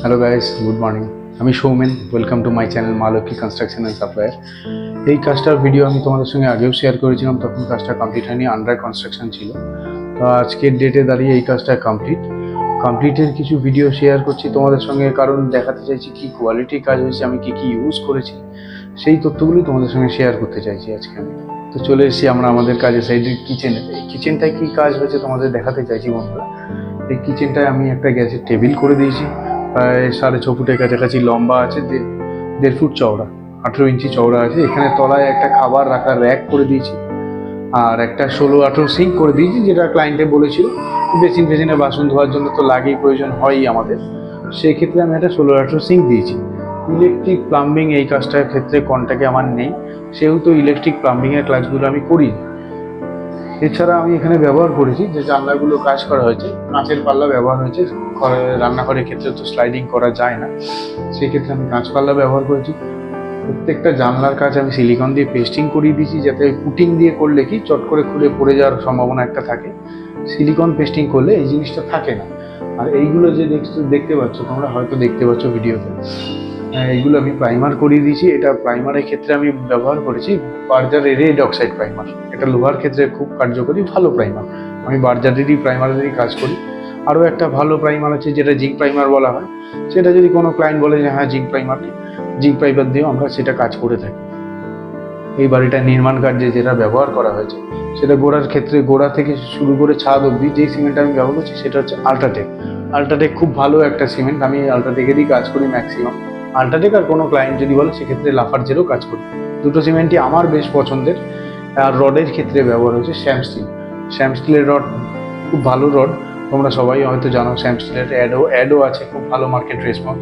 Hello guys, good morning. আমি Soumen. Welcome to my channel Maa Lakshmi construction and supplier. এই কাজটার video আমি তোমাদের সঙ্গে আগেও শেয়ার করেছিলাম, তখন কাজটা কমপ্লিট হয়নি, আন্ডার কনস্ট্রাকশন ছিল। তো আজকের ডেটে দাঁড়িয়ে এই কাজটা কমপ্লিটের কিছু ভিডিও শেয়ার করছি তোমাদের সঙ্গে, কারণ দেখাতে চাইছি কি কোয়ালিটির কাজ হয়েছে, আমি কি ইউজ করেছি, সেই তথ্যগুলি তোমাদের সঙ্গে শেয়ার করতে চাইছি আজকে আমি। তো চলে এসেছি আমরা আমাদের কাজের সাইডে, কিচেনে। এই কিচেনটায় কী কাজ হয়েছে তোমাদের দেখাতে চাইছি বন্ধুরা। এই কিচেনটায় আমি একটা গ্যাসের টেবিল করে দিয়েছি, প্রায় 6.5 ফুটের কাছাকাছি লম্বা আছে, 1.5 ফুট চওড়া, 18 ইঞ্চি চওড়া আছে। এখানে তলায় একটা খাবার রাখার র্যাক করে দিয়েছি, আর একটা 16-18 সিঙ্ক করে দিয়েছি, যেটা ক্লায়েন্টে বলেছিল বেসিনে বাসন ধোয়ার জন্য তো লাগেই, প্রয়োজন হয়ই আমাদের। সেই ক্ষেত্রে আমি একটা 16-18 সিঙ্ক দিয়েছি। ইলেকট্রিক প্লাম্বিং এই কাজটার ক্ষেত্রে কন্ট্যাক্টে আমার নেই, সেহেতু ইলেকট্রিক প্লাম্বিংয়ের ক্লাসগুলো আমি করি। এছাড়া আমি এখানে ব্যবহার করেছি যে জানলাগুলো কাজ করা হয়েছে, কাঁচের পাল্লা ব্যবহার হয়েছে। রান্নাঘরের ক্ষেত্রে তো স্লাইডিং করা যায় না, সেই ক্ষেত্রে আমি কাঁচ পাল্লা ব্যবহার করেছি। প্রত্যেকটা জানলার কাজ আমি সিলিকন দিয়ে পেস্টিং করিয়ে দিয়েছি, যাতে পুটিং দিয়ে করলে কি চট করে খুলে পড়ে যাওয়ার সম্ভাবনা একটা থাকে। সিলিকন পেস্টিং করলে এই জিনিসটা থাকে না। আর এইগুলো যে দেখতে পাচ্ছ তোমরা, হয়তো দেখতে পাচ্ছ ভিডিওতে, এইগুলো আমি প্রাইমার করিয়ে দিয়েছি। এটা প্রাইমারের ক্ষেত্রে আমি ব্যবহার করেছি বার্জারের রেড অক্সাইড প্রাইমার। এটা লোহার ক্ষেত্রে খুব কার্যকরী ভালো প্রাইমার। আমি বার্জারেরই প্রাইমারেরই কাজ করি। আরও একটা ভালো প্রাইমার আছে যেটা জিঙ্ক প্রাইমার বলা হয়, সেটা যদি কোনো ক্লায়েন্ট বলে যে হ্যাঁ জিঙ্ক প্রাইমার নেই, জিঙ্ক প্রাইমার দিয়েও আমরা সেটা কাজ করে থাকি। এই বাড়িটা নির্মাণ কার্যে যেটা ব্যবহার করা হয়েছে, সেটা গোড়ার ক্ষেত্রে, গোড়া থেকে শুরু করে ছাদ অবধি যেই সিমেন্ট আমি ব্যবহার করছি সেটা হচ্ছে আল্ট্রাটেক। আল্ট্রাটেক খুব ভালো একটা সিমেন্ট, আমি আল্ট্রাটেকেরই কাজ করি ম্যাক্সিমাম। আল্ট্রাটেক আর কোনো ক্লায়েন্ট যদি বলে সেক্ষেত্রে লাফার্জেরও কাজ করি। দুটো সিমেন্টই আমার বেশ পছন্দের। আর রডের ক্ষেত্রে ব্যবহার হয়েছে শ্যাম স্টিল। শ্যাম স্টিলের রড খুব ভালো রড, তোমরা সবাই হয়তো জানো। শ্যাম স্টিলের অ্যাডও আছে, খুব ভালো মার্কেট রেসপন্স।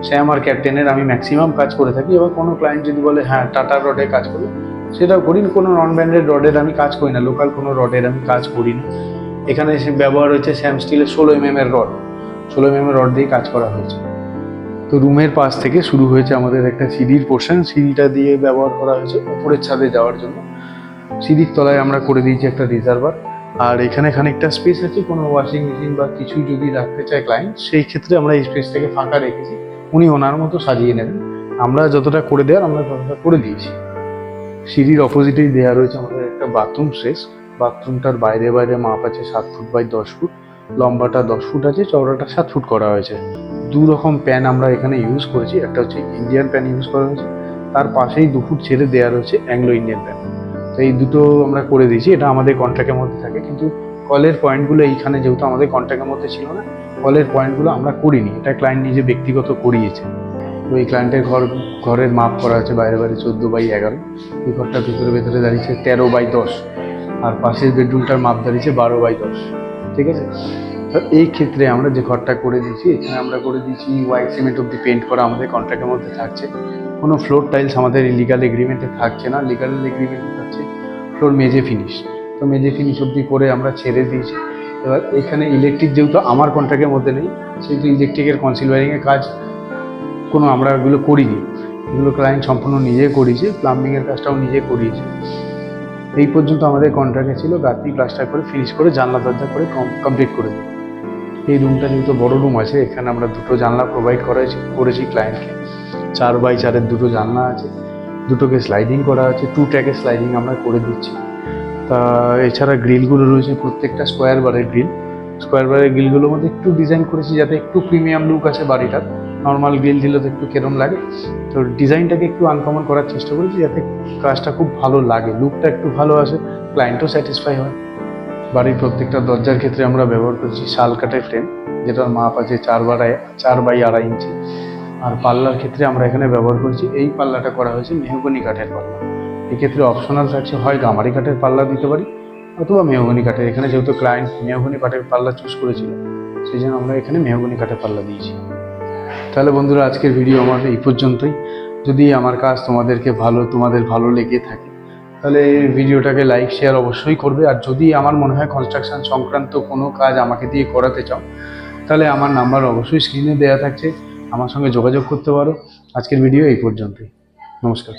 শ্যাম আর ক্যাপ্টেনের আমি ম্যাক্সিমাম কাজ করে থাকি। এবার কোনো ক্লায়েন্ট যদি বলে হ্যাঁ টাটার রডে কাজ করি, সেটাও করি। কোনো নন ব্র্যান্ডেড রডের আমি কাজ করি না, লোকাল কোনো রডের আমি কাজ করি না। এখানে এসে ব্যবহার হয়েছে শ্যাম স্টিলের 16 এর রড। 16 এর রড দিয়ে কাজ করা হয়েছে। তো রুমের পাশ থেকে শুরু হয়েছে আমাদের একটা সিঁড়ির পোর্শন, সিঁড়িটা দিয়ে ব্যবহার করা হয়েছে উপরের ছাদে যাওয়ার জন্য। সিঁড়ির তলায় আমরা করে দিয়েছি একটা রিজার্ভার। আর এখানে খানিকটা স্পেস আছে, কোনো ওয়াশিং মেশিন বা কিছু যদি রাখতে চায় ক্লায়েন্ট, সেই ক্ষেত্রে আমরা এই স্পেসটাকে ফাঁকা রেখেছি। উনি ওনার মতো সাজিয়ে নেবেন, আমরা যতটা করে দেওয়ার আমরা ততটা করে দিয়েছি। সিঁড়ির অপোজিটেই দেওয়া রয়েছে আমাদের একটা বাথরুম স্পেস। বাথরুমটার বাইরে মাপ আছে 7 ফুট বাই 10 ফুট, লম্বাটা 10 ফুট আছে, চওড়াটা 7 ফুট করা হয়েছে। দু রকম প্যান আমরা এখানে ইউজ করেছি, একটা হচ্ছে ইন্ডিয়ান প্যান ইউজ করা হয়েছে, তার পাশেই 2 ফুট ছেড়ে দেওয়া রয়েছে অ্যাংলো ইন্ডিয়ান প্যান। তো এই দুটো আমরা করে দিয়েছি, এটা আমাদের কন্ট্রাক্টের মধ্যে থাকে। কিন্তু কলের পয়েন্টগুলো এইখানে যেহেতু আমাদের কন্ট্রাক্টের মধ্যে ছিল না, কলের পয়েন্টগুলো আমরা করিনি, এটা ক্লায়েন্ট নিজে ব্যক্তিগত করিয়েছে। তো এই ক্লায়েন্টের ঘরের মাপ করা আছে বাইরে 14/11। এই ঘরটা ভেতরে দাঁড়িয়েছে 13/10, আর পাশের বেডরুমটার মাপ দাঁড়িয়েছে 12/10। ঠিক আছে। তো এই ক্ষেত্রে আমরা যে ঘরটা করে দিয়েছি, এখানে আমরা করে দিয়েছি হোয়াইট সিমেন্ট অব্দি পেন্ট করা আমাদের কন্ট্রাক্টের মধ্যে থাকছে। কোনো ফ্লোর টাইলস আমাদের লিগাল এগ্রিমেন্টে থাকছে না, লিগাল এগ্রিমেন্টে থাকছে ফ্লোর মেজে ফিনিশ। তো মেজে ফিনিশ অব্দি করে আমরা ছেড়ে দিয়েছি। এবার এখানে ইলেকট্রিক যেহেতু আমার কন্ট্রাক্টের মধ্যে নেই, সেহেতু ইলেকট্রিকের কনসিল ওয়্যারিংয়ের কাজ কোনো আমরা এগুলো করিনি, এগুলো ক্লায়েন্ট সম্পূর্ণ নিজে করিয়েছে। প্লাম্বিংয়ের কাজটাও নিজে করিয়েছে। এই পর্যন্ত আমাদের কন্ট্রাক্টে ছিল, গাঁথনি প্লাস্টার করে ফিনিশ করে জানলা দরজা করে কমপ্লিট করে দিই। এই রুমটা যেহেতু বড় রুম আছে, এখানে আমরা দুটো জানলা প্রোভাইড করেছি ক্লায়েন্টকে। 4/4-এর দুটো জানলা আছে, দুটোকে স্লাইডিং করা আছে, 2 ট্র্যাকের স্লাইডিং আমরা করে দিচ্ছি। তা এছাড়া গ্রিলগুলো রয়েছে প্রত্যেকটা স্কোয়ার বারের গ্রিলগুলোর মধ্যে একটু ডিজাইন করেছি যাতে একটু প্রিমিয়াম লুক আছে বাড়িটার। নর্মাল গ্রিল দিলে তো একটু কেরম লাগে, তো ডিজাইনটাকে একটু আনকমন করার চেষ্টা করেছি যাতে কাজটা খুব ভালো লাগে, লুকটা একটু ভালো আসে, ক্লায়েন্টও স্যাটিসফাই হয়। বাড়ির প্রত্যেকটা দরজার ক্ষেত্রে আমরা ব্যবহার করছি শাল কাঠের ফ্রেম, যেটার মাপ আছে 4/2 ইঞ্চি। আর পাল্লার ক্ষেত্রে আমরা এখানে ব্যবহার করছি, এই পাল্লাটা করা হয়েছে মেহগনি কাঠের পাল্লা। এক্ষেত্রে অপশনাল থাকছে, হয় গামারি কাঠের পাল্লা দিতে পারি অথবা মেহগনি কাঠের। এখানে যেহেতু ক্লায়েন্ট মেহগনি কাঠের পাল্লা চুজ করেছিল, সেই জন্য আমরা এখানে মেহগনি কাঠের পাল্লা দিয়েছি। তাহলে বন্ধুরা, আজকের ভিডিও আমার এই পর্যন্তই। যদি আমার কাজ তোমাদের ভালো লেগে থাকে, তাহলে ভিডিওটাকে লাইক শেয়ার অবশ্যই করবে। আর যদি আমার মনে হয় কনস্ট্রাকশন সংক্রান্ত কোনো কাজ আমাকে দিয়ে করাতে চাও, তাহলে আমার নাম্বার অবশ্যই স্ক্রিনে দেওয়া থাকছে, আমার সঙ্গে যোগাযোগ করতে পারো। আজকের ভিডিও এই পর্যন্তই। নমস্কার।